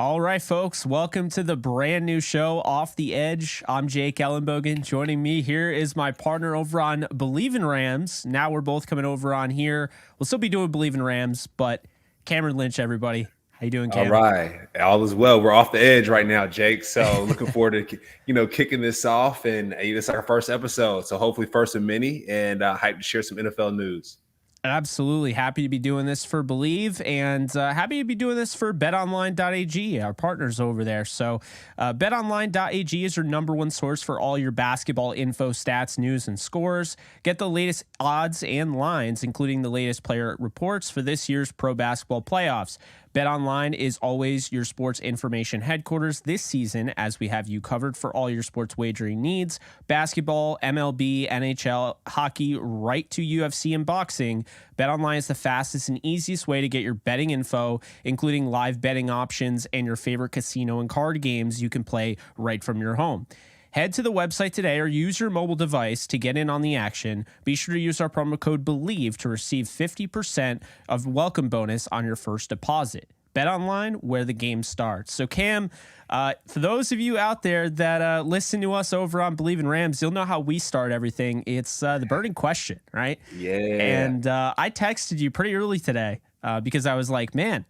All right, folks, welcome to the brand new show, Off the Edge. I'm Jake Ellenbogen. Joining me here is my partner over on Bleav in Rams. Now we're both coming over on here. We'll still be doing Bleav in Rams, but Cameron Lynch, everybody. How you doing, Cam? All right. All is well. We're off the edge right now, Jake. So looking forward to, kicking this off. And it's our first episode. So hopefully first of many, and hyped to share some NFL news. Absolutely. Happy to be doing this for Bleav, and happy to be doing this for betonline.ag, our partners over there. So betonline.ag is your number one source for all your basketball info, stats, news, and scores. Get the latest odds and lines, including the latest player reports for this year's pro basketball playoffs. BetOnline is always your sports information headquarters this season, as we have you covered for all your sports wagering needs. Basketball, MLB, NHL, hockey, right to UFC and boxing. BetOnline is the fastest and easiest way to get your betting info, including live betting options and your favorite casino and card games you can play right from your home. Head to the website today or use your mobile device to get in on the action. Be sure to use our promo code Bleav to receive 50% of welcome bonus on your first deposit. Bet online, where the game starts. So, Cam, for those of you out there that listen to us over on Bleav in Rams, you'll know how we start everything. It's the burning question, right? Yeah. And I texted you pretty early today because I was like, man,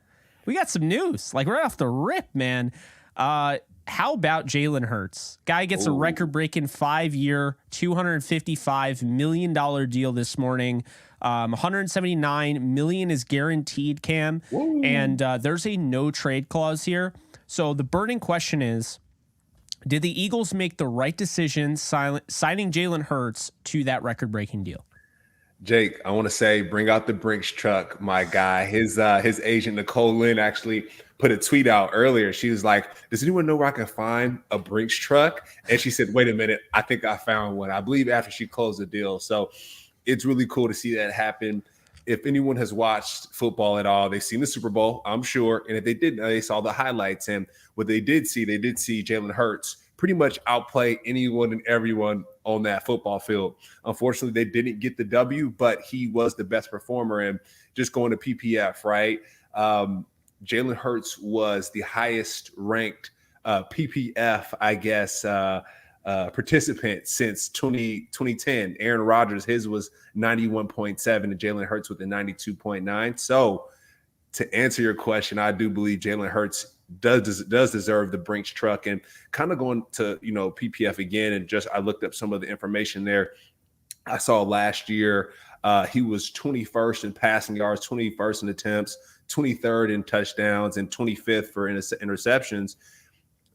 we got some news. Like, right off the rip, man. How about Jalen Hurts? Guy gets a record-breaking 5-year, $255 million deal this morning. $179 million is guaranteed, Cam. Ooh. And there's a no-trade clause here. So the burning question is, did the Eagles make the right decision signing Jalen Hurts to that record-breaking deal? Jake, I want to say, bring out the Brinks truck, my guy. His agent, Nicole Lynn, actually put a tweet out earlier. She was like, does anyone know where I can find a Brinks truck? And she said, wait a minute, I think I found one. I Bleav after she closed the deal. So it's really cool to see that happen. If anyone has watched football at all, they've seen the Super Bowl, I'm sure. And if they didn't, they saw the highlights. And what they did see Jalen Hurts pretty much outplay anyone and everyone on that football field. Unfortunately, they didn't get the W, but he was the best performer. And just going to PPF, right? Jalen Hurts was the highest ranked PPF, I guess, participant since 2010. Aaron Rodgers, his was 91.7, and Jalen Hurts with a 92.9. So to answer your question, I do Bleav Jalen Hurts does deserve the Brinks truck. And kind of going to, PPF again, and just I looked up some of the information there. I saw last year he was 21st in passing yards, 21st in attempts, 23rd in touchdowns, and 25th for interceptions.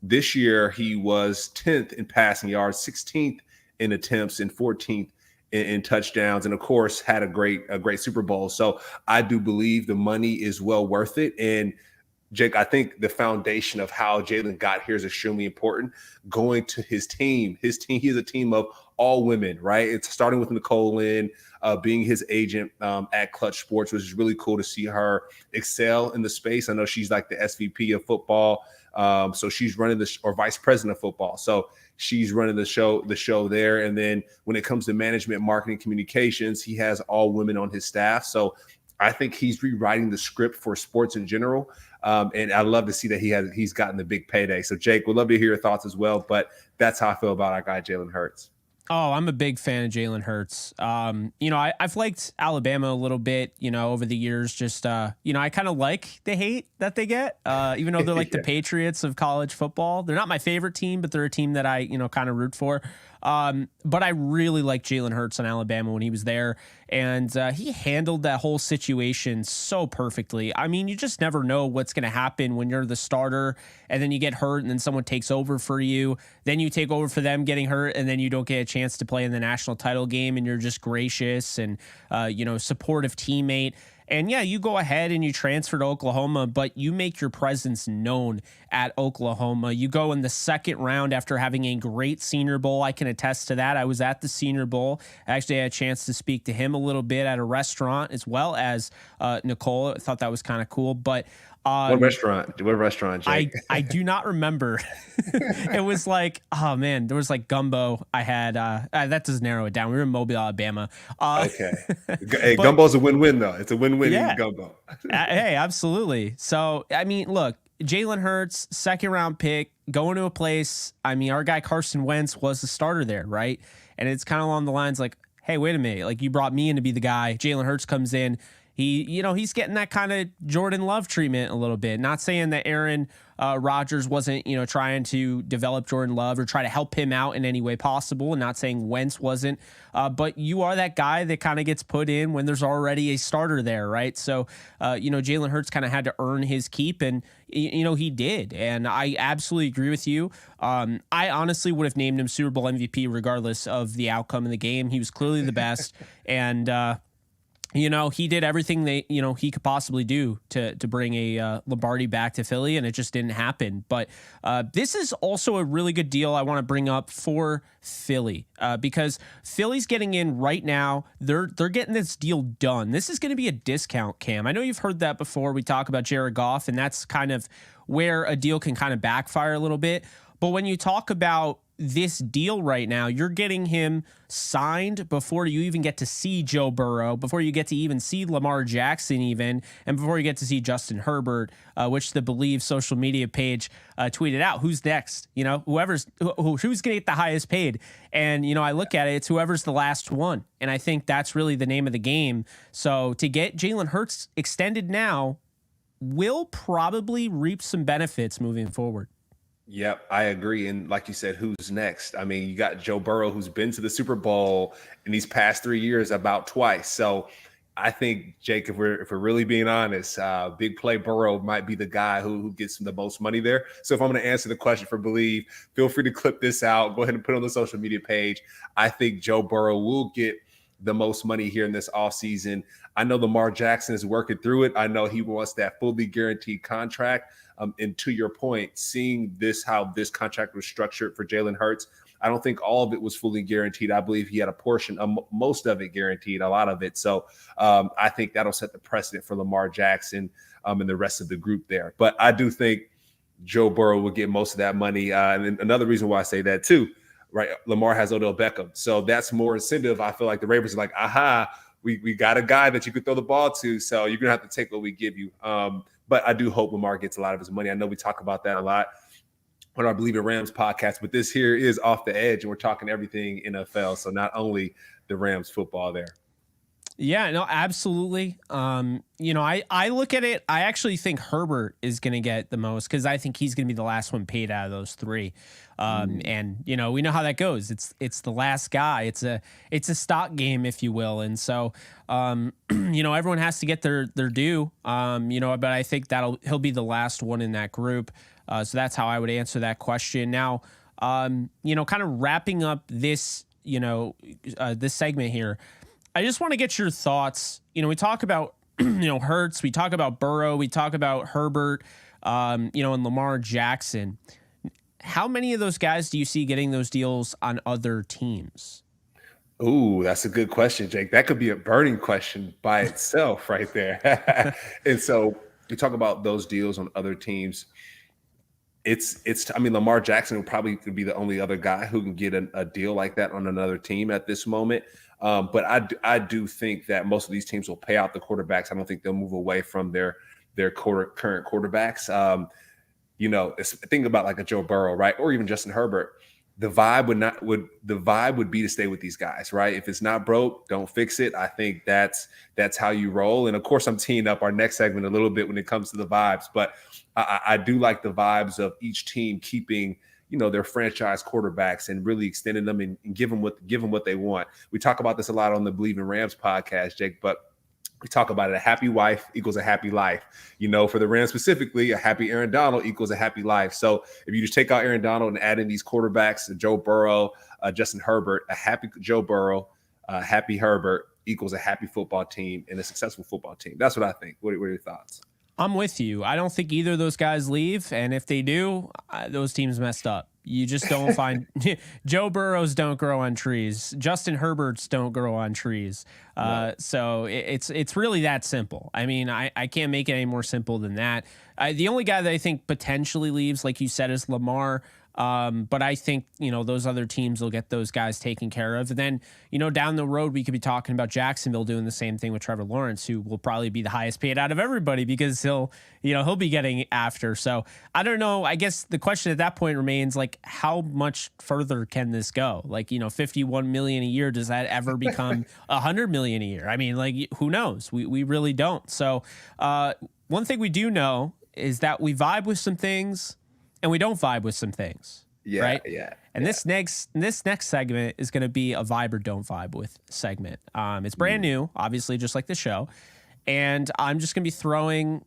This year he was 10th in passing yards, 16th in attempts, and 14th in touchdowns, and of course had a great Super Bowl. So I do Bleav the money is well worth it. And Jake, I think the foundation of how Jalen got here is extremely important. Going to his team, he is a team of all women, right? It's starting with Nicole Lynn, being his agent at Clutch Sports, which is really cool to see her excel in the space. I know she's like the SVP of football. So she's running or vice president of football. So she's running the show there. And then when it comes to management, marketing, communications, he has all women on his staff. So I think he's rewriting the script for sports in general. And I love to see that he's gotten the big payday. So Jake, we'd love to hear your thoughts as well. But that's how I feel about our guy, Jalen Hurts. Oh, I'm a big fan of Jalen Hurts. I've liked Alabama a little bit, over the years. Just, I kind of like the hate that they get, even though they're like the Patriots of college football. They're not my favorite team, but they're a team that I, kind of root for. But I really liked Jalen Hurts on Alabama when he was there, and he handled that whole situation so perfectly. I mean, you just never know what's going to happen when you're the starter and then you get hurt and then someone takes over for you. Then you take over for them getting hurt and then you don't get a chance to play in the national title game, and you're just gracious and, supportive teammate. And yeah, you go ahead and you transfer to Oklahoma, but you make your presence known at Oklahoma. You go in the second round after having a great Senior Bowl. I can attest to that. I was at the Senior Bowl. I actually had a chance to speak to him a little bit at a restaurant, as well as Nicole. I thought that was kind of cool. But what restaurant, Jake? I do not remember. It was like, oh man, there was like gumbo. I had that does narrow it down. We were in Mobile, Alabama. Okay. Hey, gumbo's a win-win though. It's a win-win. Yeah. Gumbo. Hey, absolutely. So I mean, look, Jalen Hurts, second round pick, going to a place. I mean, our guy Carson Wentz was the starter there, right? And it's kind of along the lines like, hey, wait a minute, like you brought me in to be the guy. Jalen Hurts comes in. He's getting that kind of Jordan Love treatment a little bit. Not saying that Aaron Rodgers wasn't, trying to develop Jordan Love or try to help him out in any way possible, and not saying Wentz wasn't. But you are that guy that kind of gets put in when there's already a starter there, right? So, Jalen Hurts kind of had to earn his keep, and, he did. And I absolutely agree with you. I honestly would have named him Super Bowl MVP regardless of the outcome of the game. He was clearly the best. And, he did everything he could possibly do to bring a Lombardi back to Philly, and it just didn't happen. But this is also a really good deal I want to bring up for Philly because Philly's getting in right now. They're getting this deal done. This is going to be a discount, Cam. I know you've heard that before. We talk about Jared Goff, and that's kind of where a deal can kind of backfire a little bit. But when you talk about this deal right now, you're getting him signed before you even get to see Joe Burrow, before you get to even see Lamar Jackson even, and before you get to see Justin Herbert, which the Bleav social media page tweeted out. Who's next? Who's going to get the highest paid? And, I look at it, it's whoever's the last one. And I think that's really the name of the game. So to get Jalen Hurts extended now will probably reap some benefits moving forward. Yep, I agree. And like you said, who's next? I mean, you got Joe Burrow, who's been to the Super Bowl in these past 3 years about twice. So I think, Jake, if we're really being honest, big play Burrow might be the guy who gets the most money there. So if I'm going to answer the question for Bleav, feel free to clip this out. Go ahead and put it on the social media page. I think Joe Burrow will get the most money here in this offseason. I know Lamar Jackson is working through it. I know he wants that fully guaranteed contract. And to your point, seeing how this contract was structured for Jalen Hurts, I don't think all of it was fully guaranteed. I Bleav he had a portion of most of it guaranteed, a lot of it. So I think that'll set the precedent for Lamar Jackson and the rest of the group there. But I do think Joe Burrow will get most of that money. And another reason why I say that too, right? Lamar has Odell Beckham. So that's more incentive. I feel like the Ravens are like, aha, we got a guy that you could throw the ball to. So you're going to have to take what we give you. But I do hope Lamar gets a lot of his money. I know we talk about that a lot on our Bleav in Rams podcast, but this here is Off the Edge, and we're talking everything NFL. So not only the Rams football there. Yeah, no, absolutely. I look at it. I actually think Herbert is going to get the most because I think he's going to be the last one paid out of those three. And we know how that goes. It's the last guy. It's a stock game, if you will. And so, everyone has to get their due. But I think he'll be the last one in that group. So that's how I would answer that question. Now, kind of wrapping up this, this segment here. I just want to get your thoughts. We talk about, Hurts, we talk about Burrow, we talk about Herbert, and Lamar Jackson. How many of those guys do you see getting those deals on other teams? Ooh, that's a good question, Jake. That could be a burning question by itself right there. And so you talk about those deals on other teams. Lamar Jackson probably could be the only other guy who can get a deal like that on another team at this moment. But I do think that most of these teams will pay out the quarterbacks. I don't think they'll move away from their current quarterbacks. Think about like a Joe Burrow, right? Or even Justin Herbert. The vibe would be to stay with these guys, right? If it's not broke, don't fix it. I think that's how you roll. And of course, I'm teeing up our next segment a little bit when it comes to the vibes, but I do like the vibes of each team keeping their franchise quarterbacks and really extending them and give them what they want. We talk about this a lot on the Bleav in Rams podcast, Jake, but we talk about it. A happy wife equals a happy life. For the Rams specifically, a happy Aaron Donald equals a happy life. So if you just take out Aaron Donald and add in these quarterbacks, Joe Burrow, Justin Herbert, a happy Joe Burrow, happy Herbert equals a happy football team and a successful football team. That's what I think. What are your thoughts? I'm with you. I don't think either of those guys leave. And if they do, those teams messed up. You just don't find Joe Burrows don't grow on trees. Justin Herberts don't grow on trees. No. So it's really that simple. I mean, I can't make it any more simple than that. The only guy that I think potentially leaves, like you said, is Lamar. But I think, those other teams will get those guys taken care of. And then, down the road, we could be talking about Jacksonville doing the same thing with Trevor Lawrence, who will probably be the highest paid out of everybody because he'll be getting after. So I don't know. I guess the question at that point remains, like, how much further can this go? Like, 51 million a year. Does that ever become 100 million a year? I mean, like, who knows? We really don't. So one thing we do know is that we vibe with some things and we don't vibe with some things. Yeah, right. Yeah. And this next segment is going to be a vibe or don't vibe with segment. It's brand new, obviously, just like the show. And I'm just going to be throwing,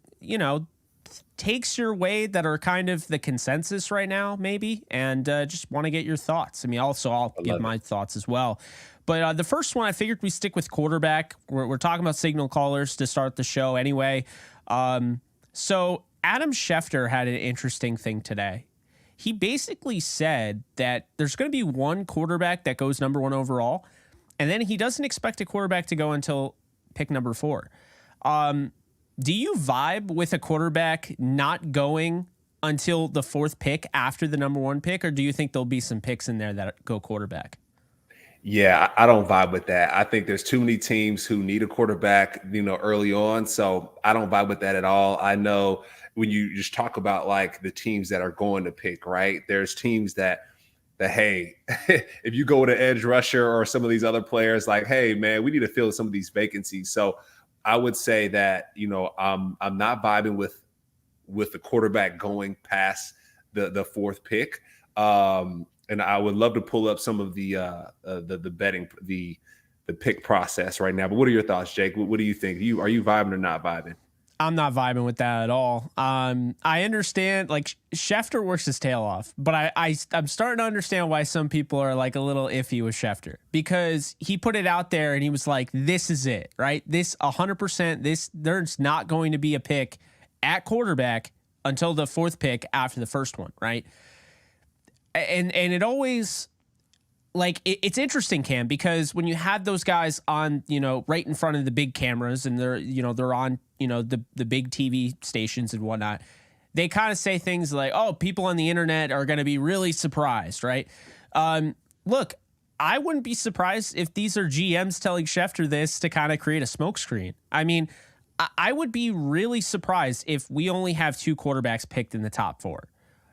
takes your way that are kind of the consensus right now, maybe. And just want to get your thoughts. I mean, also, I'll give my thoughts as well. But the first one, I figured we stick with quarterback. We're talking about signal callers to start the show anyway. So Adam Schefter had an interesting thing today. He basically said that there's going to be one quarterback that goes number 1 overall, and then he doesn't expect a quarterback to go until pick number 4. Do you vibe with a quarterback not going until the 4th pick after the number 1 pick, or do you think there'll be some picks in there that go quarterback? Yeah, I don't vibe with that. I think there's too many teams who need a quarterback, early on. So I don't vibe with that at all. I know when you just talk about like the teams that are going to pick, right? There's teams that hey, if you go with an edge rusher or some of these other players, like, hey, man, we need to fill some of these vacancies. So I would say that, I'm not vibing with the quarterback going past the 4th pick. And I would love to pull up some of the betting, the pick process right now. But what are your thoughts, Jake? What do you think? Are you vibing or not vibing? I'm not vibing with that at all. I understand, like, Schefter works his tail off, but I'm starting to understand why some people are like a little iffy with Schefter, because he put it out there and he was like, this is it, right? This 100%, there's not going to be a pick at quarterback until the 4th pick after the first one, right? And it always, like, it's interesting, Cam, because when you have those guys on, right in front of the big cameras and they're on, the big TV stations and whatnot, they kind of say things like, oh, people on the internet are going to be really surprised, right? Look, I wouldn't be surprised if these are GMs telling Schefter this to kind of create a smokescreen. I mean, I would be really surprised if we only have 2 quarterbacks picked in the top 4.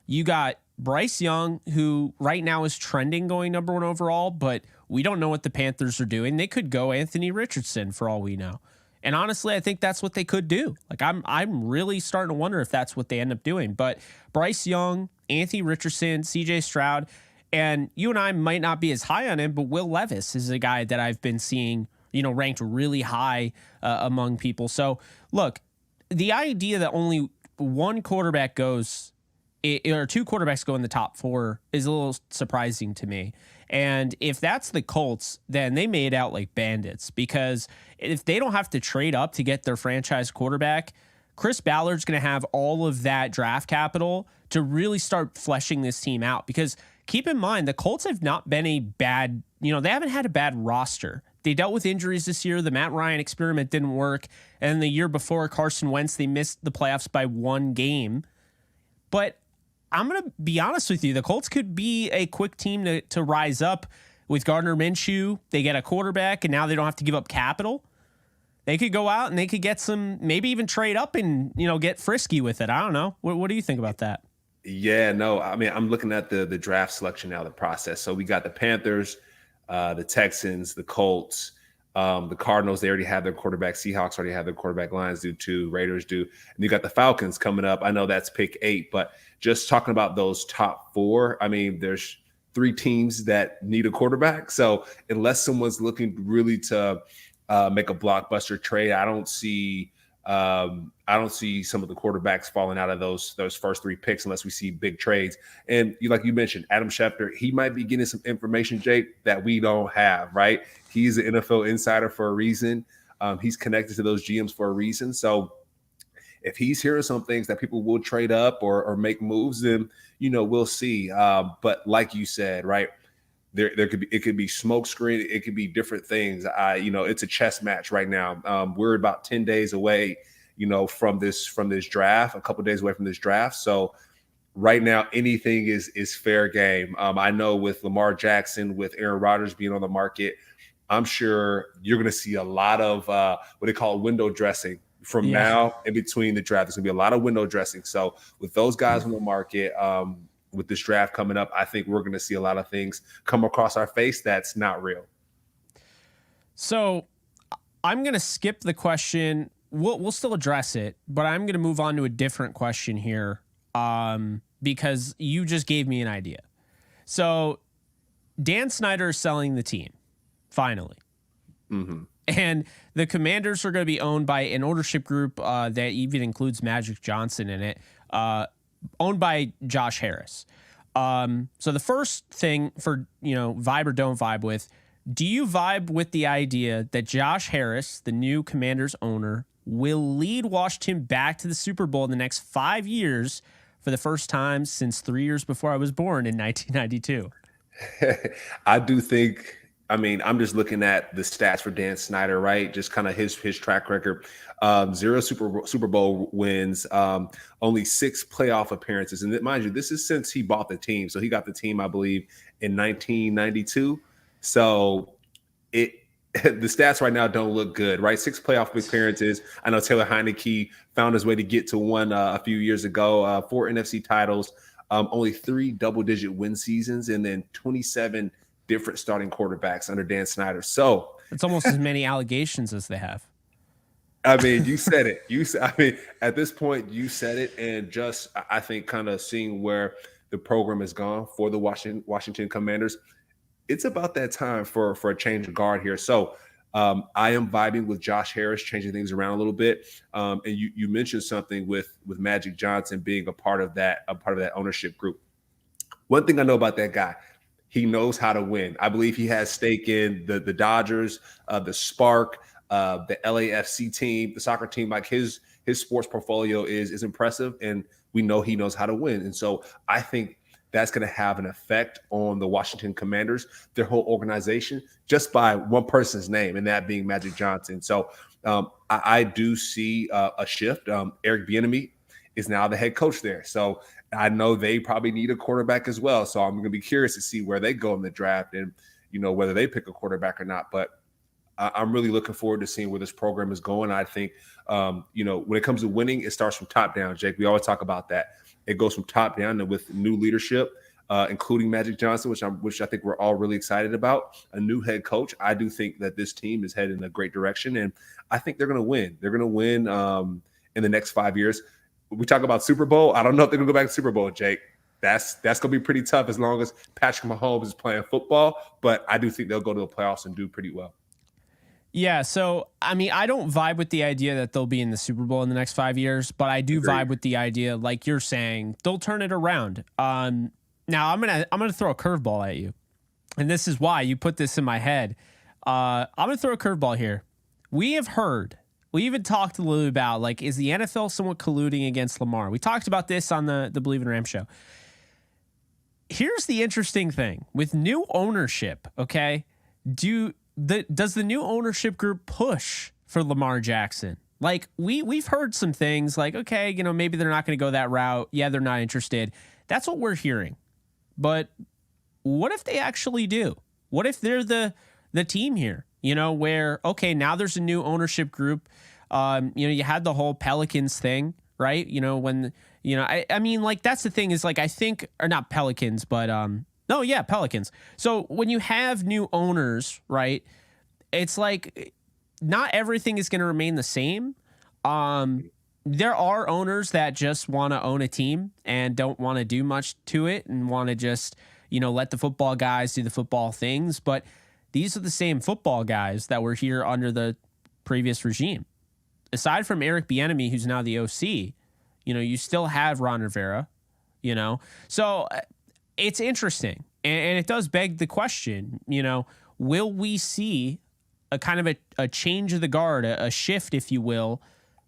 You got Bryce Young, who right now is trending going number 1 overall, but we don't know what the Panthers are doing. They could go Anthony Richardson for all we know. And honestly, I think that's what they could do. Like, I'm really starting to wonder if that's what they end up doing. But Bryce Young, Anthony Richardson, CJ Stroud, and you and I might not be as high on him, but Will Levis is a guy that I've been seeing, ranked really high among people. So look, the idea that only one quarterback goes, or 2 quarterbacks go in the top 4 is a little surprising to me. And if that's the Colts, then they made out like bandits, because if they don't have to trade up to get their franchise quarterback, Chris Ballard's going to have all of that draft capital to really start fleshing this team out. Because keep in mind, the Colts have not been a bad, they haven't had a bad roster. They dealt with injuries this year. The Matt Ryan experiment didn't work. And the year before, Carson Wentz, they missed the playoffs by 1 game. But I'm going to be honest with you. The Colts could be a quick team to rise up with Gardner Minshew. They get a quarterback, and now they don't have to give up capital. They could go out and they could get some, maybe even trade up and, get frisky with it. I don't know. What do you think about that? Yeah, no, I mean, I'm looking at the draft selection now, the process. So we got the Panthers, the Texans, the Colts, the Cardinals. They already have their quarterback. Seahawks already have their quarterback. Lions do too. Raiders do. And you got the Falcons coming up. I know that's pick 8, but just talking about those top 4, I mean, there's 3 teams that need a quarterback. So unless someone's looking really to make a blockbuster trade, I don't see some of the quarterbacks falling out of those first 3 picks unless we see big trades. And like you mentioned, Adam Schefter, he might be getting some information, Jake, that we don't have, right? He's an NFL insider for a reason. He's connected to those GMs for a reason. So if he's hearing some things that people will trade up or make moves, then, we'll see. But like you said, right, it could be smoke screen. It could be different things. It's a chess match right now. We're about 10 days away, from this draft, a couple of days away from this draft. So right now anything is fair game. I know with Lamar Jackson, with Aaron Rodgers being on the market, I'm sure you're going to see a lot of what they call window dressing from Yeah. now in between the draft. There's going to be a lot of window dressing. So with those guys on the market, with this draft coming up, I think we're going to see a lot of things come across our face that's not real. So I'm going to skip the question. We'll still address it, but I'm going to move on to a different question here because you just gave me an idea. So Dan Snyder is selling the team, finally. Mm-hmm. And the Commanders are going to be owned by an ownership group that even includes Magic Johnson in it, owned by Josh Harris. So the first thing for, vibe or don't vibe with, do you vibe with the idea that Josh Harris, the new Commanders owner, will lead Washington back to the Super Bowl in the next 5 years for the first time since 3 years before I was born in 1992? I do think, I'm just looking at the stats for Dan Snyder, right? Just kind of his track record. 0 Super Bowl wins, only 6 playoff appearances. And mind you, this is since he bought the team. So he got the team, I Bleav, in 1992. So the stats right now don't look good, right? 6 playoff appearances. I know Taylor Heineke found his way to get to one a few years ago, 4 NFC titles, only 3 double-digit win seasons, and then 27 different starting quarterbacks under Dan Snyder. So it's almost as many allegations as they have. You said it. At this point, you said it. And just, I think, kind of seeing where the program has gone for the Washington Commanders, it's about that time for a change of guard here. So I am vibing with Josh Harris, changing things around a little bit. And you mentioned something with Magic Johnson being a part of that ownership group. One thing I know about that guy, he knows how to win. I Bleav he has stake in the Dodgers, the Spark, the LAFC team, the soccer team. Like his sports portfolio is impressive, and we know he knows how to win. And so I think that's going to have an effect on the Washington Commanders, their whole organization, just by one person's name, and that being Magic Johnson. So I do see a shift. Eric Bieniemy is now the head coach there. So I know they probably need a quarterback as well. So I'm going to be curious to see where they go in the draft and, whether they pick a quarterback or not. But I'm really looking forward to seeing where this program is going. I think, when it comes to winning, it starts from top down, Jake. We always talk about that. It goes from top down, and with new leadership, including Magic Johnson, which I think we're all really excited about, a new head coach. I do think that this team is headed in a great direction, and I think they're going to win. They're going to win in the next 5 years. We talk about Super Bowl. I don't know if they're going to go back to Super Bowl, Jake. That's going to be pretty tough as long as Patrick Mahomes is playing football. But I do think they'll go to the playoffs and do pretty well. Yeah, so, I don't vibe with the idea that they'll be in the Super Bowl in the next 5 years, but I do vibe with the idea, like you're saying, they'll turn it around. Now, I'm gonna throw a curveball at you, and this is why you put this in my head. I'm going to throw a curveball here. We even talked a little bit about, like, is the NFL somewhat colluding against Lamar? We talked about this on the Bleav in Ram show. Here's the interesting thing. With new ownership, okay, does the new ownership group push for Lamar Jackson? Like, we've heard some things like, okay, maybe they're not going to go that route. Yeah, they're not interested. That's what we're hearing. But what if they actually do? What if they're the team here? Where, okay, now there's a new ownership group. You had the whole Pelicans thing, right? When, like, that's the thing is, like, I think, or not Pelicans, but, Pelicans. So when you have new owners, right, it's like not everything is going to remain the same. There are owners that just want to own a team and don't want to do much to it and want to just, let the football guys do the football things. But these are the same football guys that were here under the previous regime. Aside from Eric Bieniemy, who's now the OC, you still have Ron Rivera, So it's interesting. And it does beg the question, will we see a kind of a change of the guard, a shift, if you will,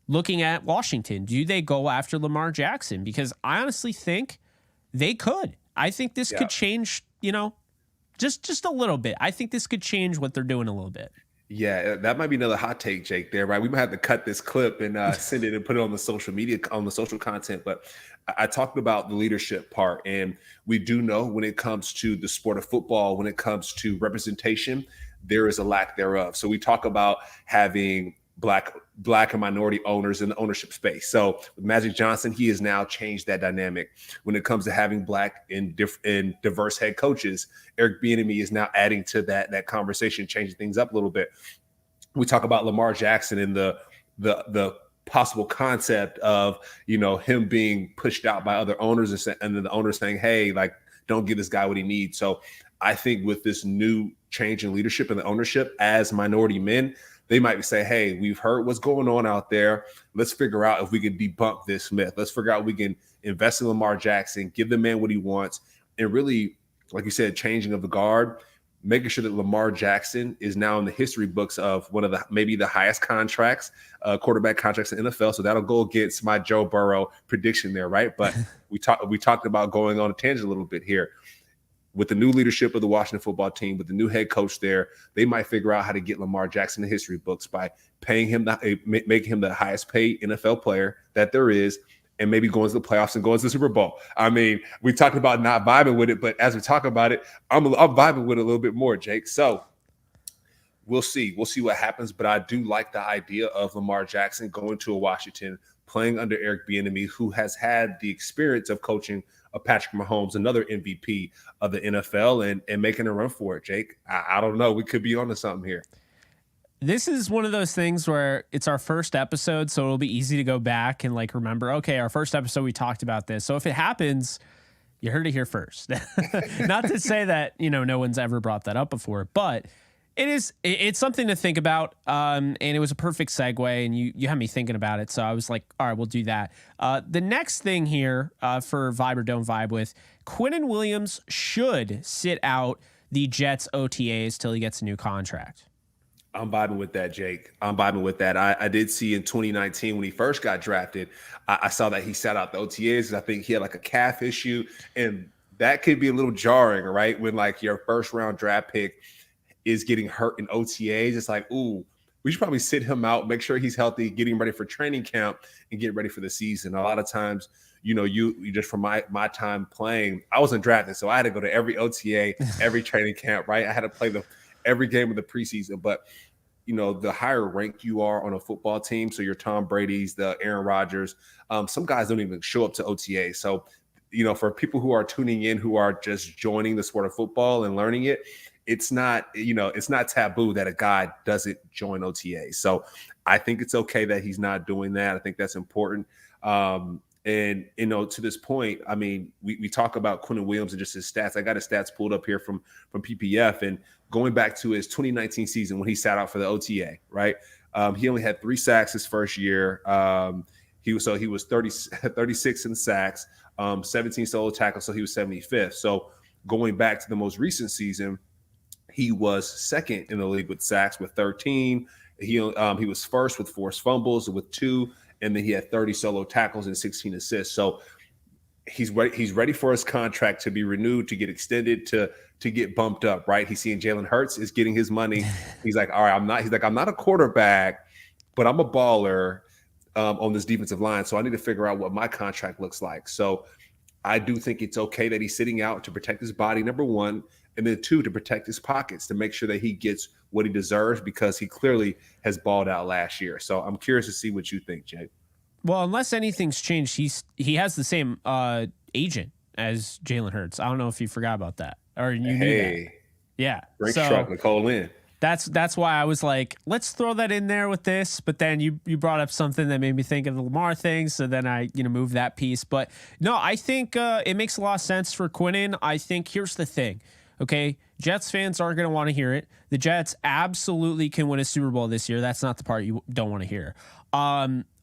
looking at Washington? Do they go after Lamar Jackson? Because I honestly think they could. I think this could change, just a little bit. I think this could change what they're doing a little bit. Yeah, that might be another hot take, Jake. There, right? We might have to cut this clip and send it and put it on the social media, on the social content. But I talked about the leadership part, and we do know when it comes to the sport of football, when it comes to representation, there is a lack thereof. So we talk about having black and minority owners in the ownership space. So with Magic Johnson, he has now changed that dynamic. When it comes to having black and diverse head coaches, Eric Bieniemy is now adding to that conversation, changing things up a little bit. We talk about Lamar Jackson and the possible concept of, him being pushed out by other owners, and then the owners saying, hey, like, don't give this guy what he needs. So I think with this new change in leadership and the ownership as minority men, they might say, hey, we've heard what's going on out there. Let's figure out if we can debunk this myth. Let's figure out if we can invest in Lamar Jackson, give the man what he wants, and really, like you said, changing of the guard, making sure that Lamar Jackson is now in the history books of one of maybe the highest contracts, quarterback contracts in the NFL. So that'll go against my Joe Burrow prediction there, right? But we talked about going on a tangent a little bit here. With the new leadership of the Washington football team, with the new head coach there, they might figure out how to get Lamar Jackson in the history books by paying him, making him the highest paid NFL player that there is, and maybe going to the playoffs and going to the Super Bowl. I mean, we talked about not vibing with it, but as we talk about it, I'm vibing with it a little bit more, Jake. So we'll see. We'll see what happens, but I do like the idea of Lamar Jackson going to a Washington, playing under Eric Bieniemy, who has had the experience of coaching Patrick Mahomes, another MVP of the NFL, and making a run for it, Jake. I don't know. We could be onto something here. This is one of those things where it's our first episode, so it'll be easy to go back and like remember, okay, our first episode, we talked about this. So if it happens, you heard it here first. Not to say that, no one's ever brought that up before, but it's something to think about. And it was a perfect segue, and you had me thinking about it. So I was like, all right, we'll do that. The next thing here for Vibe or Don't Vibe with, Quinnen Williams should sit out the Jets OTAs till he gets a new contract. I'm vibing with that, Jake. I'm vibing with that. I did see in 2019 when he first got drafted, I saw that he sat out the OTAs. I think he had like a calf issue, and that could be a little jarring, right? When like your first round draft pick is getting hurt in OTAs, it's like, ooh, we should probably sit him out, make sure he's healthy, get him ready for training camp, and get ready for the season. A lot of times, you just from my time playing, I wasn't drafted, so I had to go to every OTA, every training camp, right? I had to play every game of the preseason. But the higher rank you are on a football team, so your Tom Brady's, the Aaron Rodgers, some guys don't even show up to OTA. So for people who are tuning in, who are just joining the sport of football and learning it, it's not taboo that a guy doesn't join OTA. So I think it's okay that he's not doing that. I think that's important. And to this point, I mean, we talk about Quinnen Williams and just his stats. I got his stats pulled up here from PPF, and going back to his 2019 season when he sat out for the OTA, right? He only had 3 sacks his first year. He was 36 in sacks, 17 solo tackles, so he was 75th. So going back to the most recent season, he was second in the league with sacks with 13. He was first with forced fumbles with 2, and then he had 30 solo tackles and 16 assists. So he's ready for his contract to be renewed, to get extended, to get bumped up, right? He's seeing Jalen Hurts is getting his money. He's like, all right, I'm not a quarterback, but I'm a baller on this defensive line. So I need to figure out what my contract looks like. So I do think it's okay that he's sitting out to protect his body, number one, and then 2, to protect his pockets, to make sure that he gets what he deserves, because he clearly has balled out last year. So I'm curious to see what you think, Jake. Well, unless anything's changed, he has the same agent as Jalen Hurts. I don't know if you forgot about that, or you knew that. Yeah. Great truck, Nicole Lynn. That's why I was like, let's throw that in there with this. But then you brought up something that made me think of the Lamar thing. So then I moved that piece. But no, I think it makes a lot of sense for Quinnen. I think here's the thing. Okay, Jets fans aren't going to want to hear it. The Jets absolutely can win a Super Bowl this year. That's not the part you don't want to hear.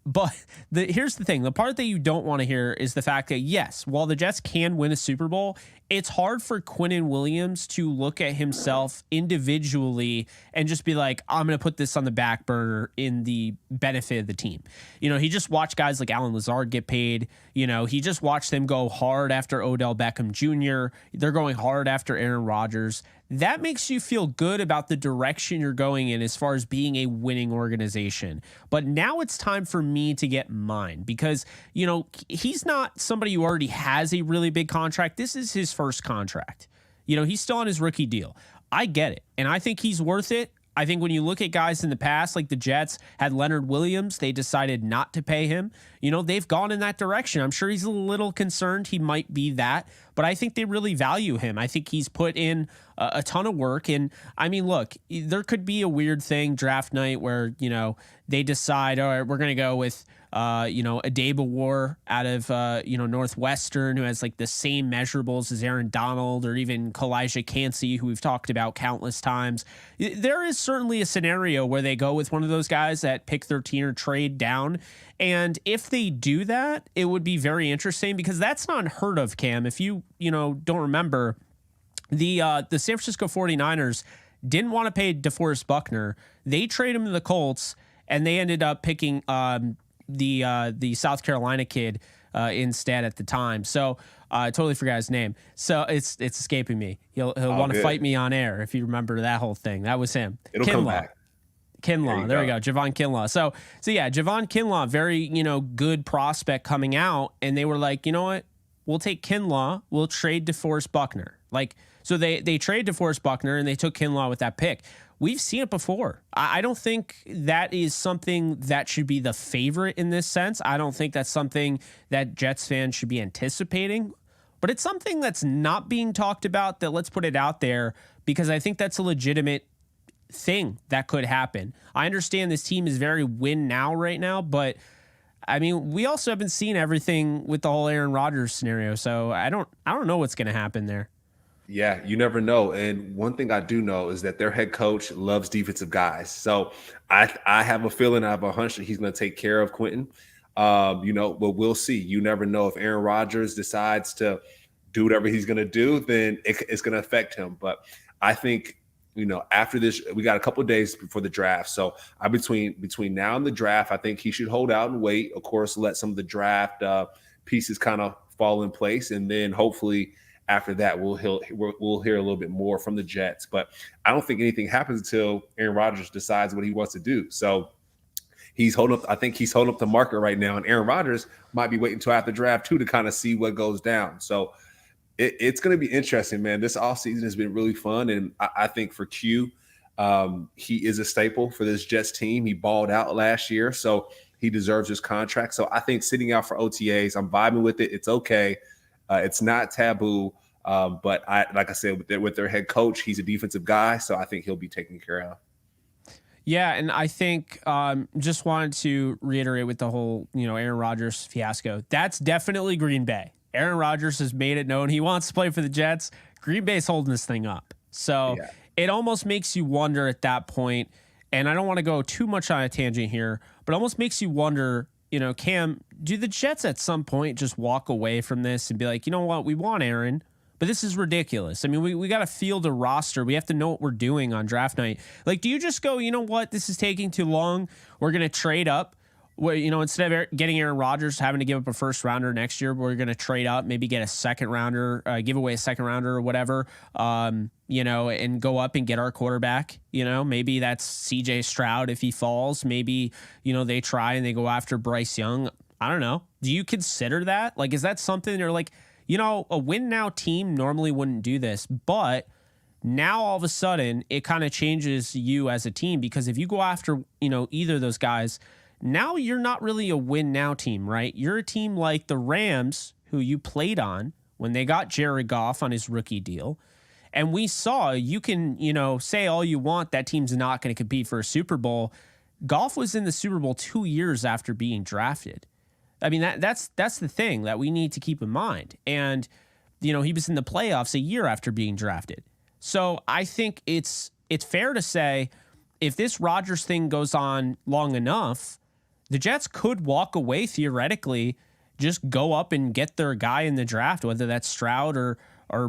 But here's the thing. The part that you don't want to hear is the fact that, yes, while the Jets can win a Super Bowl, it's hard for Quinnen Williams to look at himself individually and just be like, I'm going to put this on the back burner in the benefit of the team. He just watched guys like Allen Lazard get paid. He just watched them go hard after Odell Beckham Jr. They're going hard after Aaron Rodgers. that makes you feel good about the direction you're going in as far as being a winning organization. But now it's time for me to get mine because, he's not somebody who already has a really big contract. This is his first contract. He's still on his rookie deal. I get it. And I think he's worth it. I think when you look at guys in the past, like the Jets had Leonard Williams, they decided not to pay him. They've gone in that direction. I'm sure he's a little concerned he might be that, but I think they really value him. I think he's put in a ton of work. And I mean, look, there could be a weird thing draft night where, they decide, all right, we're going to go with, Adebawar out of, Northwestern, who has like the same measurables as Aaron Donald or even Kalijah Cansey, who we've talked about countless times. There is certainly a scenario where they go with one of those guys at pick 13 or trade down. And if they do that, it would be very interesting because that's not unheard of, Cam. If you, don't remember, the San Francisco 49ers didn't want to pay DeForest Buckner. They traded him to the Colts, and they ended up picking the South Carolina kid instead at the time. So I totally forgot his name. So it's escaping me. He'll want to fight me on air if you remember that whole thing. That was him. It'll come back. Kinlaw. There we go. Javon Kinlaw. So yeah, Javon Kinlaw, very, good prospect coming out. And they were like, you know what? We'll take Kinlaw. We'll trade DeForest Buckner. So they traded DeForest Buckner and they took Kinlaw with that pick. We've seen it before. I don't think that is something that should be the favorite in this sense. I don't think that's something that Jets fans should be anticipating, but it's something that's not being talked about that let's put it out there because I think that's a legitimate thing that could happen. I understand this team is very win now right now, but I mean, we also haven't seen everything with the whole Aaron Rodgers scenario. So I don't know what's going to happen there. Yeah, you never know. And one thing I do know is that their head coach loves defensive guys. So I have a feeling, I have a hunch that he's going to take care of Quentin. But we'll see. You never know if Aaron Rodgers decides to do whatever he's going to do, then it's going to affect him. But I think, after this, we got a couple of days before the draft. So between now and the draft, I think he should hold out and wait. Of course, let some of the draft pieces kind of fall in place, and then hopefully after that, we'll hear a little bit more from the Jets. But I don't think anything happens until Aaron Rodgers decides what he wants to do. So he's holding up. I think he's holding up the market right now, and Aaron Rodgers might be waiting until after the draft too to kind of see what goes down. So it's going to be interesting, man. This offseason has been really fun, and I think for Q, he is a staple for this Jets team. He balled out last year, so he deserves his contract. So I think sitting out for OTAs, I'm vibing with it. It's okay. It's not taboo, but like I said, with their head coach, he's a defensive guy, so I think he'll be taken care of. Yeah, and I think just wanted to reiterate with the whole, Aaron Rodgers fiasco. That's definitely Green Bay. Aaron Rodgers has made it known he wants to play for the Jets. Green Bay's holding this thing up. So It almost makes you wonder at that point, and I don't want to go too much on a tangent here, but it almost makes you wonder, Cam, do the Jets at some point just walk away from this and be like, you know what, we want Aaron, but this is ridiculous. I mean, we got to field a roster. We have to know what we're doing on draft night. Like, do you just go, you know what, this is taking too long. We're going to trade up. Where, instead of getting Aaron Rodgers, having to give up a first rounder next year, we're going to trade up, maybe get a second rounder, give away a second rounder or whatever, and go up and get our quarterback. Maybe that's CJ Stroud if he falls. Maybe, they try and they go after Bryce Young. I don't know. Do you consider that? Like, is that something you're like, a win now team normally wouldn't do this, but now all of a sudden it kind of changes you as a team because if you go after, either of those guys, now you're not really a win now team, right? You're a team like the Rams, who you played on when they got Jared Goff on his rookie deal. And we saw, you can, say all you want, that team's not going to compete for a Super Bowl. Goff was in the Super Bowl 2 years after being drafted. I mean, that's the thing that we need to keep in mind. And, he was in the playoffs a year after being drafted. So I think it's fair to say if this Rodgers thing goes on long enough, the Jets could walk away theoretically, just go up and get their guy in the draft, whether that's Stroud or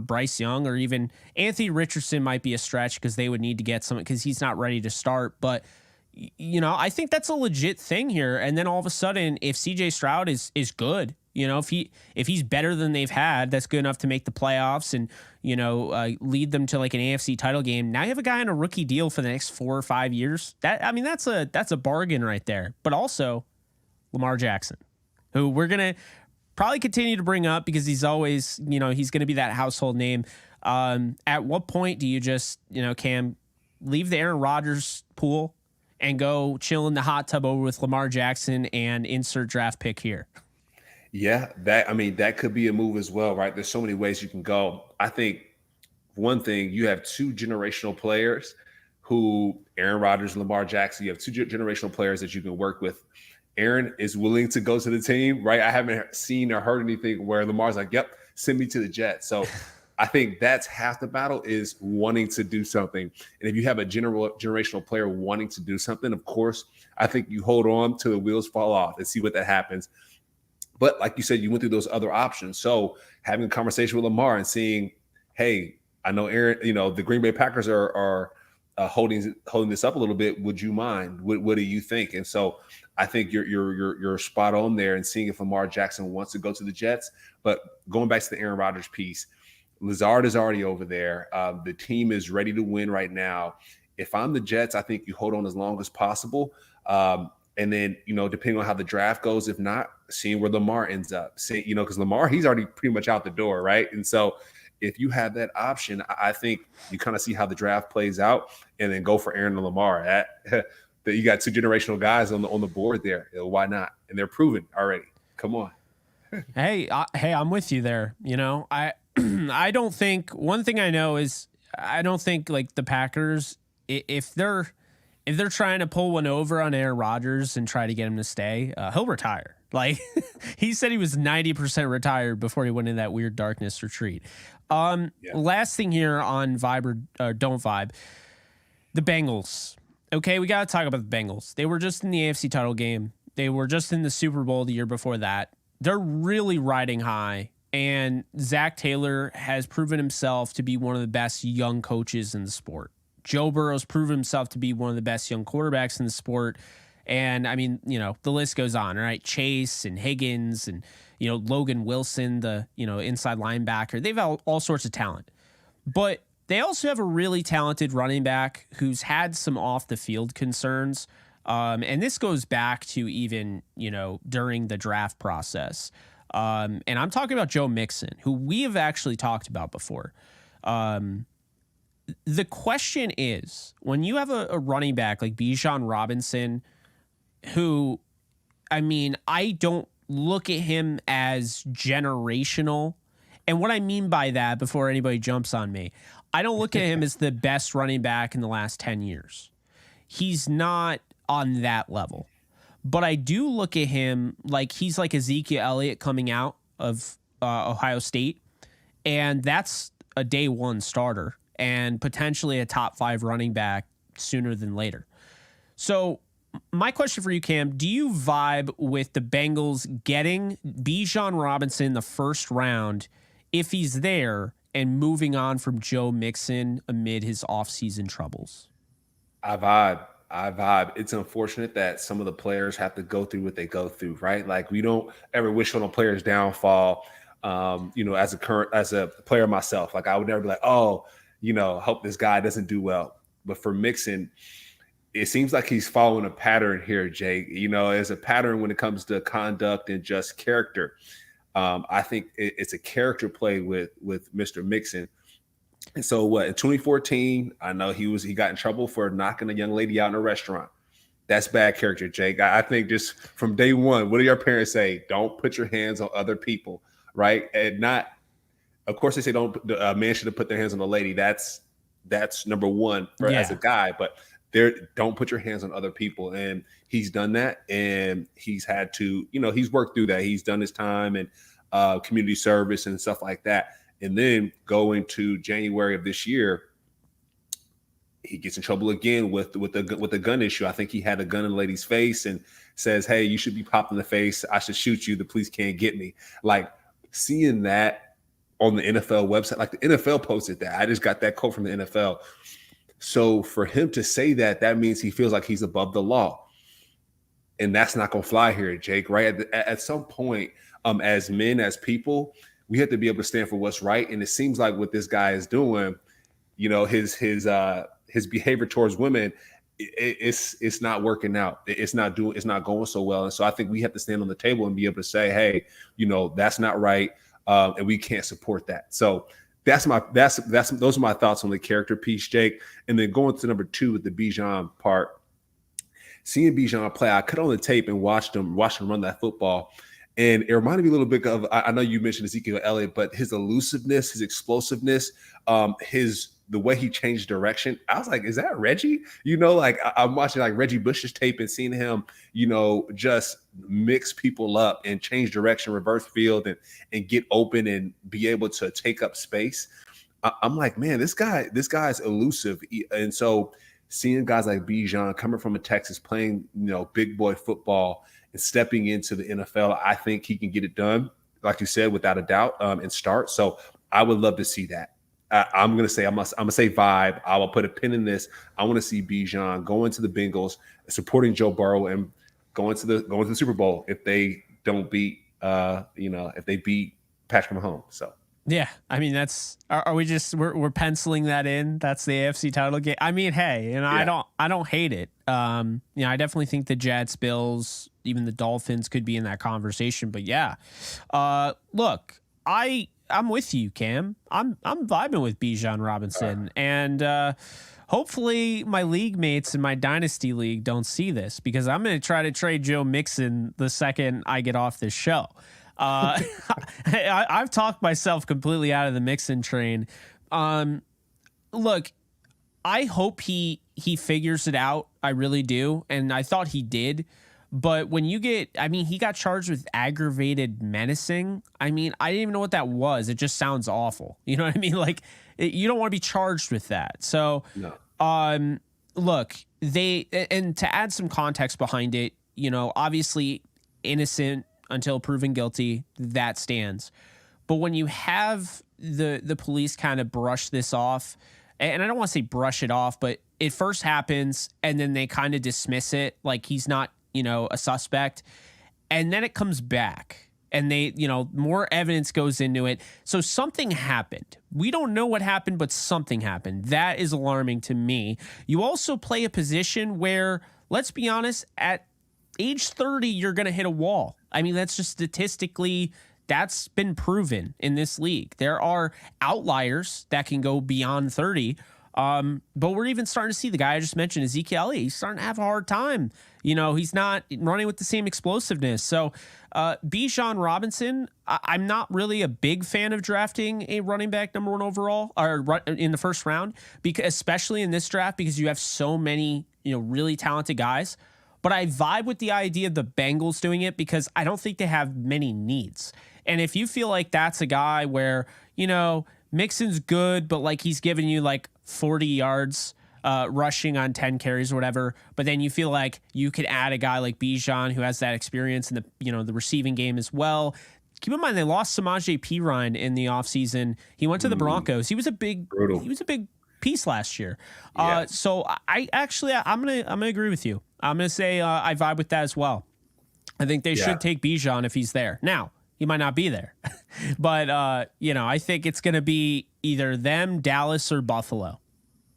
Bryce Young, or even Anthony Richardson might be a stretch because they would need to get some because he's not ready to start. But, I think that's a legit thing here. And then all of a sudden, if CJ Stroud is good, if he's better than they've had, that's good enough to make the playoffs and lead them to like an AFC title game. Now you have a guy on a rookie deal for the next 4 or 5 years. That's a bargain right there. But also Lamar Jackson, who we're gonna probably continue to bring up because he's always he's gonna be that household name. At what point do you just Cam, leave the Aaron Rodgers pool and go chill in the hot tub over with Lamar Jackson and insert draft pick here? Yeah, that could be a move as well, right? There's so many ways you can go. I think one thing, you have 2 generational players who, Aaron Rodgers and Lamar Jackson, you have 2 generational players that you can work with. Aaron is willing to go to the team, right? I haven't seen or heard anything where Lamar's like, yep, send me to the Jets. So I think that's half the battle, is wanting to do something. And if you have a generational player wanting to do something, of course, I think you hold on till the wheels fall off and see what that happens. But like you said, you went through those other options. So having a conversation with Lamar and seeing, hey, I know Aaron, the Green Bay Packers are holding this up a little bit. Would you mind? What do you think? And so I think you're spot on there, and seeing if Lamar Jackson wants to go to the Jets. But going back to the Aaron Rodgers piece, Lazard is already over there. The team is ready to win right now. If I'm the Jets, I think you hold on as long as possible. And then, depending on how the draft goes, if not, seeing where Lamar ends up. Because Lamar, he's already pretty much out the door, right? And so if you have that option, I think you kind of see how the draft plays out and then go for Aaron and Lamar. That you got 2 generational guys on the board there. Why not? And they're proven already. Come on. Hey, I'm with you there. I don't think, one thing I know is I don't think like the Packers, if they're trying to pull one over on Aaron Rodgers and try to get him to stay, he'll retire. Like he said, he was 90% retired before he went in that weird darkness retreat. Last thing here on Vibe or Don't Vibe, the Bengals. Okay, we got to talk about the Bengals. They were just in the AFC title game. They were just in the Super Bowl the year before that. They're really riding high. And Zach Taylor has proven himself to be one of the best young coaches in the sport. Joe Burrow's proven himself to be one of the best young quarterbacks in the sport. And the list goes on, right? Chase and Higgins and, Logan Wilson, the, inside linebacker. They've all sorts of talent. But they also have a really talented running back who's had some off the field concerns. And this goes back to even, during the draft process. And I'm talking about Joe Mixon, who we have actually talked about before. The question is, when you have a running back like Bijan Robinson, who, I don't look at him as generational. And what I mean by that, before anybody jumps on me, I don't look at him as the best running back in the last 10 years. He's not on that level. But I do look at him like he's like Ezekiel Elliott coming out of Ohio State. And that's a day 1 starter and potentially a top 5 running back sooner than later. So my question for you, Cam, do you vibe with the Bengals getting Bijan Robinson the first round if he's there and moving on from Joe Mixon amid his offseason troubles? I vibe. It's unfortunate that some of the players have to go through what they go through, right? Like, we don't ever wish on a player's downfall. As a player myself, like, I would never be like, hope this guy doesn't do well. But for Mixon, it seems like he's following a pattern here, Jake. There's a pattern when it comes to conduct and just character. I think it's a character play with Mr. Mixon. And so in 2014, I know he got in trouble for knocking a young lady out in a restaurant. That's bad character, Jake. I think just from day one, what do your parents say? Don't put your hands on other people, right? And not, of course, they say a man shouldn't put their hands on a lady. That's number one as a guy, but don't put your hands on other people. And he's done that, and he's had to, he's worked through that. He's done his time and community service and stuff like that. And then going to January of this year, he gets in trouble again with the gun issue. I think he had a gun in the lady's face and says, "Hey, you should be popped in the face. I should shoot you. The police can't get me." Like, seeing that on the NFL website, like the NFL posted that. I just got that quote from the NFL. So for him to say that means he feels like he's above the law. And that's not going to fly here, Jake, right? At some point, as men, as people, we have to be able to stand for what's right. And it seems like what this guy is doing, his behavior towards women, it's not working out. It's not going so well. And so I think we have to stand on the table and be able to say, hey, that's not right, and we can't support that. So those are my thoughts on the character piece, Jake. And then going to number 2 with the Bijan part, seeing Bijan play, I cut on the tape and watched him run that football. And it reminded me a little bit of, I know you mentioned Ezekiel Elliott, but his elusiveness, his explosiveness, the way he changed direction. I was like, is that Reggie? I'm watching like Reggie Bush's tape and seeing him, just mix people up and change direction, reverse field, and get open and be able to take up space. I'm like, man, this guy's elusive. And so seeing guys like Bijan coming from Texas, playing, big boy football and stepping into the NFL, I think he can get it done, like you said, without a doubt, and start. So I would love to see that. I'm gonna say vibe. I will put a pin in this. I want to see Bijan going to the Bengals, supporting Joe Burrow, and going to the Super Bowl if they don't beat if they beat Patrick Mahomes. So yeah, I mean are we just we're penciling that in? That's the AFC title game. I mean, hey, yeah. I don't hate it. I definitely think the Jets, Bills, even the Dolphins could be in that conversation. But yeah, look, I'm with you, Cam. I'm vibing with Bijan Robinson, and hopefully my league mates in my dynasty league don't see this, because I'm going to try to trade Joe Mixon the second I get off this show. I've talked myself completely out of the Mixon train. Look, I hope he figures it out. I really do, and I thought he did. But when he got charged with aggravated menacing. I mean, I didn't even know what that was. It just sounds awful. You know what I mean? Like, you don't want to be charged with that. So, no. Look, and to add some context behind it, obviously innocent until proven guilty, that stands. But when you have the police kind of brush this off, and I don't want to say brush it off, but it first happens and then they kind of dismiss it like he's not, a suspect, and then it comes back and they, more evidence goes into it. So something happened. We don't know what happened, but something happened. That is alarming to me. You also play a position where, let's be honest, at age 30, you're going to hit a wall. I mean, that's just statistically, that's been proven in this league. There are outliers that can go beyond 30. But we're even starting to see the guy I just mentioned, Ezekiel Elliott. He's starting to have a hard time. He's not running with the same explosiveness. So Bijan Robinson, I'm not really a big fan of drafting a running back number 1 overall or in the first round, because especially in this draft, because you have so many really talented guys. But I vibe with the idea of the Bengals doing it, because I don't think they have many needs. And if you feel like that's a guy where Mixon's good, but like he's giving you like 40 yards rushing on 10 carries or whatever, but then you feel like you could add a guy like Bijan who has that experience in the receiving game as well. Keep in mind they lost Samaje Perine in the offseason. He went to the Broncos. He was a big piece last year. Yeah. So I'm gonna agree with you. I'm gonna say I vibe with that as well. I think they should take Bijan if he's there. Now, he might not be there, but I think it's going to be either them, Dallas, or Buffalo.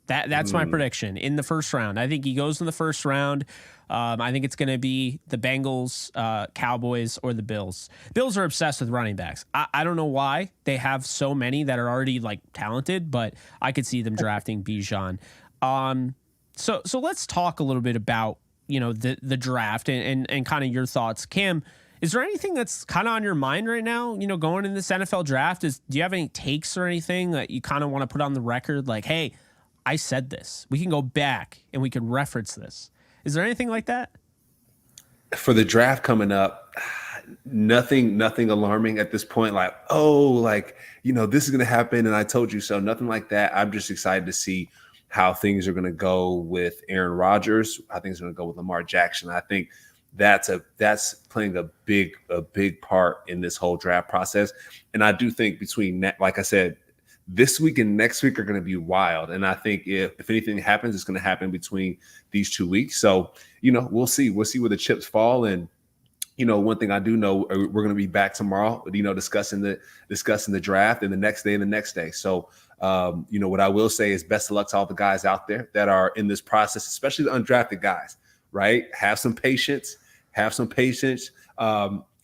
That's my prediction in the first round. I think he goes in the first round. I think it's going to be the Bengals, Cowboys, or the Bills. Bills are obsessed with running backs. I don't know why. They have so many that are already like talented, but I could see them drafting Bijan. So let's talk a little bit about the draft and kind of your thoughts, Cam. Is there anything that's kind of on your mind right now, going in this NFL draft? Do you have any takes or anything that you kind of want to put on the record? Like, hey, I said this. We can go back and we can reference this. Is there anything like that? For the draft coming up, nothing alarming at this point. Like, this is going to happen and I told you so. Nothing like that. I'm just excited to see how things are going to go with Aaron Rodgers, how things are going to go with Lamar Jackson. I think that's playing a big part in this whole draft process. And I do think between, like I said, this week and next week are going to be wild. And I think if anything happens, it's going to happen between these 2 weeks. So, we'll see. We'll see where the chips fall. And one thing I do know, we're going to be back tomorrow, discussing the draft, and the next day and the next day. So, what I will say is best of luck to all the guys out there that are in this process, especially the undrafted guys, right? Have some patience.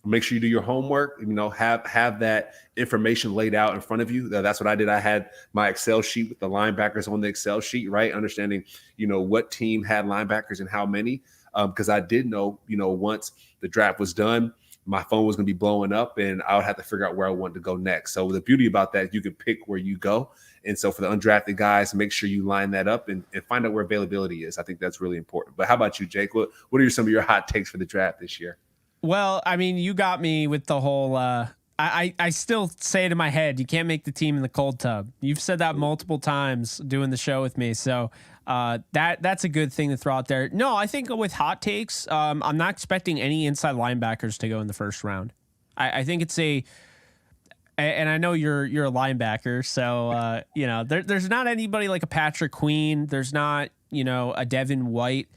Make sure you do your homework, have that information laid out in front of you. That's what I did. I had my Excel sheet with the linebackers on the Excel sheet, right? Understanding, what team had linebackers and how many, because I did know, once the draft was done, my phone was going to be blowing up and I would have to figure out where I wanted to go next. So the beauty about that, you can pick where you go. And so for the undrafted guys, make sure you line that up and find out where availability is. I think that's really important. But how about you, Jake? What are some of your hot takes for the draft this year? Well, I mean, you got me with the whole I still say it in my head, you can't make the team in the cold tub. You've said that multiple times doing the show with me. So that's a good thing to throw out there. No, I think with hot takes, I'm not expecting any inside linebackers to go in the first round. I think it's and I know you're a linebacker, so there's not anybody like a Patrick Queen. There's not a Devin White,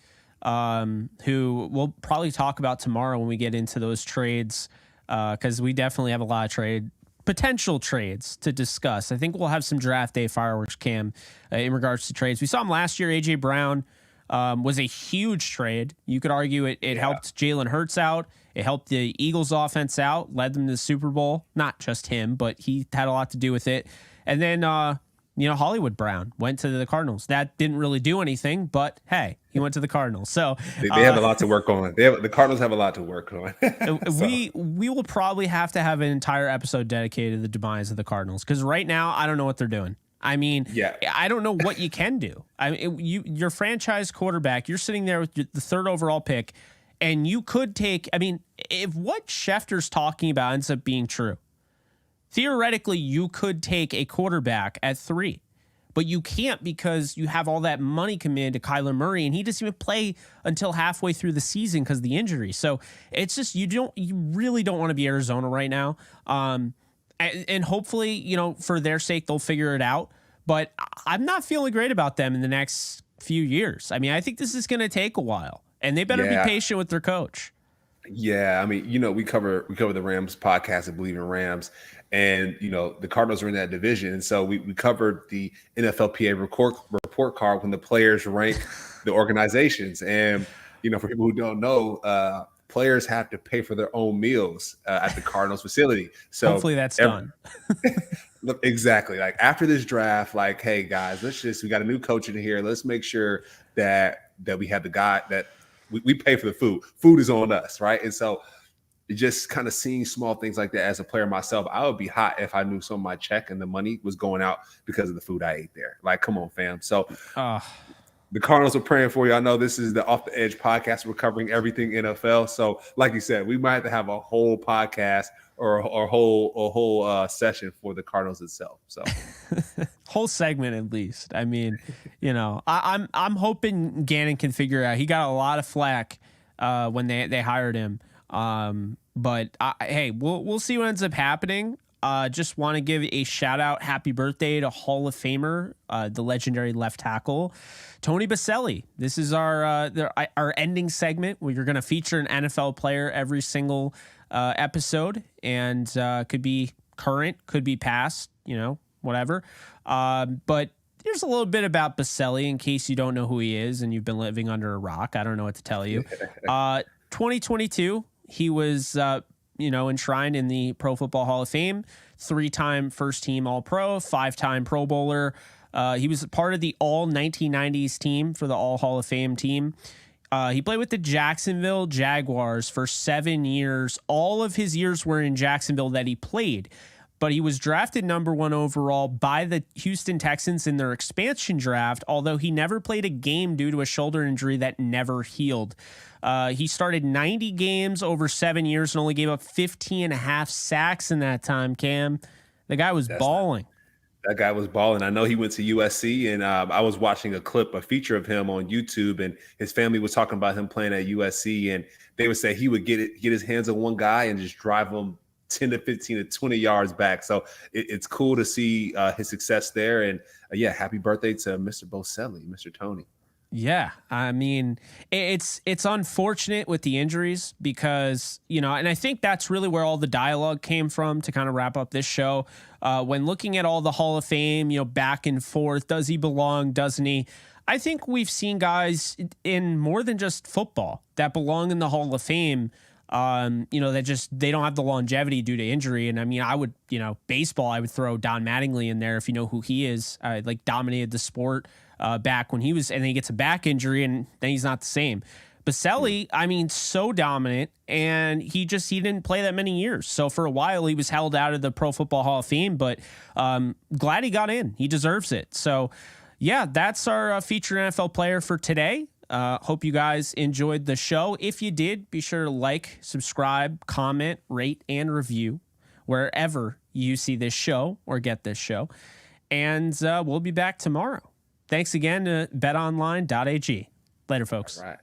who we'll probably talk about tomorrow when we get into those trades, because we definitely have a lot of potential trades to discuss. I think we'll have some draft day fireworks, Cam, in regards to trades. We saw him last year. AJ Brown was a huge trade. You could argue it helped Jalen Hurts out. It helped the Eagles offense out, led them to the Super Bowl. Not just him, but he had a lot to do with it. And then, Hollywood Brown went to the Cardinals. That didn't really do anything, but hey, he went to the Cardinals. So they have a lot to work on. The Cardinals have a lot to work on. So. We will probably have to have an entire episode dedicated to the demise of the Cardinals, because right now I don't know what they're doing. I mean, I don't know what you can do. I mean, your franchise quarterback, you're sitting there with the third overall pick, and you could take. I mean, if what Schefter's talking about ends up being true, theoretically, you could take a quarterback at 3, but you can't because you have all that money committed to Kyler Murray, and he doesn't even play until halfway through the season because of the injury. So it's just you really don't want to be Arizona right now. And hopefully, for their sake, they'll figure it out. But I'm not feeling great about them in the next few years. I mean, I think this is going to take a while, and they better be patient with their coach. Yeah, I mean, we cover the Rams podcast and Bleav in Rams, and the Cardinals are in that division, and so we covered the NFLPA report card when the players rank the organizations, and for people who don't know, players have to pay for their own meals at the Cardinals facility. So hopefully that's done. Exactly. Like after this draft, like, hey guys, we got a new coach in here. Let's make sure that we have the guy that we pay for the food. Food is on us, right? And so just kind of seeing small things like that as a player myself, I would be hot if I knew some of my check and the money was going out because of the food I ate there. Like, come on, fam. So the Cardinals are praying for you. I know this is the Off the Edge podcast. We're covering everything NFL. So like you said, we might have to have a whole podcast or a whole session for the Cardinals itself. So whole segment at least. I mean, I'm hoping Gannon can figure it out. He got a lot of flack when they hired him. But hey, we'll see what ends up happening. Just want to give a shout out, happy birthday to Hall of Famer, the legendary left tackle, Tony Baselli. This is our ending segment where you're going to feature an NFL player every single episode, and could be current, could be past, whatever. But here's a little bit about Baselli in case you don't know who he is and you've been living under a rock. I don't know what to tell you. 2022, he was enshrined in the Pro Football Hall of Fame, 3-time first team All-Pro, 5-time Pro Bowler. He was part of the all 1990s team for the All Hall of Fame team. He played with the Jacksonville Jaguars for 7 years. All of his years were in Jacksonville that he played, but he was drafted number 1 overall by the Houston Texans in their expansion draft, although he never played a game due to a shoulder injury that never healed. He started 90 games over 7 years and only gave up 50.5 sacks in that time, Cam. The guy was balling. That guy was balling. I know he went to USC, and I was watching a feature of him on YouTube, and his family was talking about him playing at USC, and they would say he would get his hands on one guy and just drive him 10 to 15 to 20 yards back. So it's cool to see his success there. And happy birthday to Mr. Boselli, Mr. Tony. Yeah, I mean, it's unfortunate with the injuries because, you know, and I think that's really where all the dialogue came from to kind of wrap up this show. When looking at all the Hall of Fame, you know, back and forth, does he belong? Doesn't he? I think we've seen guys in more than just football that belong in the Hall of Fame. You know, that just they don't have the longevity due to injury. And I mean, I would, you know, baseball, I would throw Don Mattingly in there if you know who he is. Like dominated the sport back when he was, and then he gets a back injury and then he's not the same. Baselli, I mean, so dominant, and he didn't play that many years. So for a while, he was held out of the Pro Football Hall of Fame, but glad he got in. He deserves it. So yeah, that's our featured NFL player for today. Hope you guys enjoyed the show. If you did, be sure to like, subscribe, comment, rate, and review wherever you see this show or get this show. And we'll be back tomorrow. Thanks again to betonline.ag. Later, folks. All right.